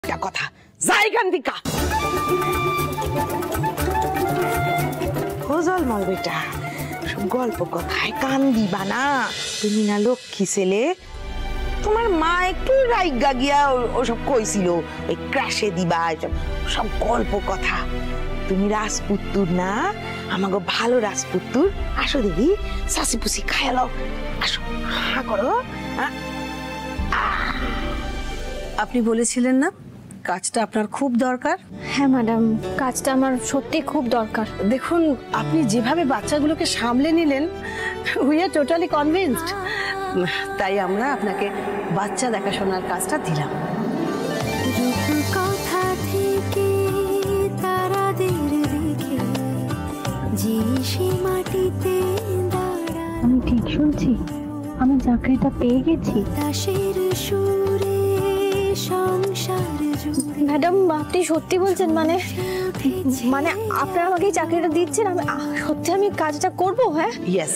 কথা যাই কান্দিকা জল মল বেটা গল্প কথায় কান দিবা না তুমি না লক্ষ্মী ছেলে তোমার মা একটু রাইগা গিয়া ওসব কইছিল ওই ক্রাশে দিবা সব গল্প কথা তুমি রাজপুত্তুর না আমাকে ভালো রাজপুত্তুর আসো দিদি সাসি পুসি খায়ালো আসো হা করো আপনি বলেছিলেন না কাজটা আপনার খুব দরকার? হ্যাঁ ম্যাডাম, কাজটা আমার সত্যি খুব দরকার। দেখুন আপনি যেভাবে বাচ্চাগুলোকে সামলে নিলেন উই আর টোটালি কনভিন্সড, তাই আমরা আপনাকে বাচ্চা দেখাশোনার কাজটা দিলাম। কথা থেকে তারাদের দেখে যে সে মাটিতে আমি ঠিক শুনছি? আমি চাকরিটা পেয়ে গেছি? দাসের সুরে সংসার ম্যাডাম আপনি সত্যি বলছেন? মানে আপনারা আমাকে এই চাকরিটা দিচ্ছেন? আমি সত্যি আমি কাজটা করব? হ্যাঁ ইয়েস,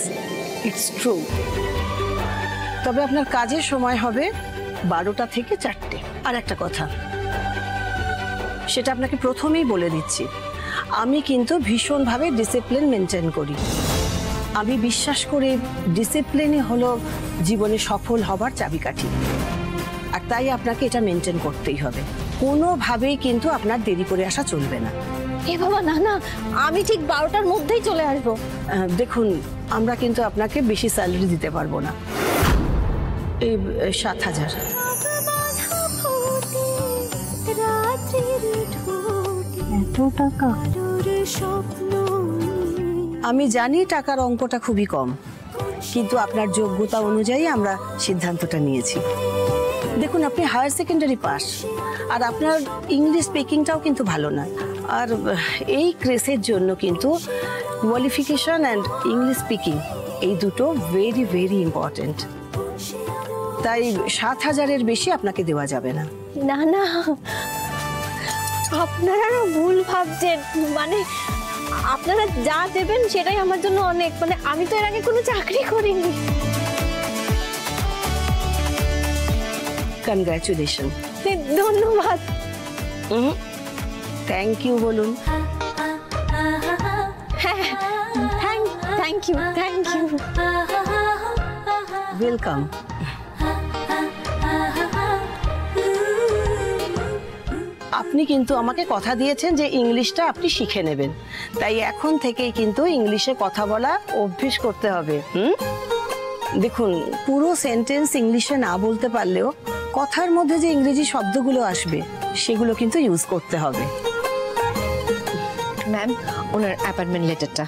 ইটস ট্রু। তবে আপনার কাজের সময় হবে 12টা থেকে 4টে। আর একটা কথা, সেটা আপনাকে প্রথমেই বলে দিচ্ছি, আমি কিন্তু ভীষণভাবে ডিসিপ্লিন মেনটেন করি। আমি বিশ্বাস করি ডিসিপ্লিনই হলো জীবনে সফল হবার চাবিকাঠি, আর তাই আপনাকে এটা মেনটেন করতেই হবে। কোনোভাবেই কিন্তু আপনার দেরি করে আসা চলবে না। এ বাবা না না, আমি ঠিক 12টার মধ্যেই চলে আসবো। দেখুন আমরা কিন্তু আপনাকে বেশি স্যালারি দিতে পারবো না, এই 7,000। এত টাকা? আমি জানি টাকার অঙ্কটা খুবই কম, কিন্তু আপনার যোগ্যতা অনুযায়ী আমরা সিদ্ধান্তটা নিয়েছি। দেখুন আপনি হায়ার সেকেন্ডারি পাস, আর আপনার ইংলিশ স্পিকিংটাও কিন্তু ভালো না। আর এই ক্রেসের জন্য কিন্তু কোয়ালিফিকেশন অ্যান্ড ইংলিশ স্পিকিং এই দুটো ভেরি ভেরি ইম্পর্টেন্ট। তাই 7,000-এর বেশি আপনাকে দেওয়া যাবে না। না না, আপনারা ভুল ভাবছেন। আপনারা যা দেবেন সেটাই আমার জন্য অনেক। আমি তো এর আগে কোনো চাকরি করিনি। কনগ্রাচুলেশন। ধন্যবাদ। থ্যাংক ইউ বলুন। হ্যাঁ থ্যাংক ইউ। ওয়েলকাম। আপনি কিন্তু আমাকে কথা দিয়েছেন যে ইংলিশটা আপনি শিখে নেবেন, তাই এখন থেকেই কিন্তু ইংলিশে কথা বলা অভ্যেস করতে হবে। দেখুন পুরো সেন্টেন্স ইংলিশে না বলতে পারলেও কথার মধ্যে যে ইংরেজি শব্দগুলো আসবে সেগুলো কিন্তু ইউজ করতে হবে। ম্যাম ওনার অ্যাপয়েন্টমেন্ট লেটারটা।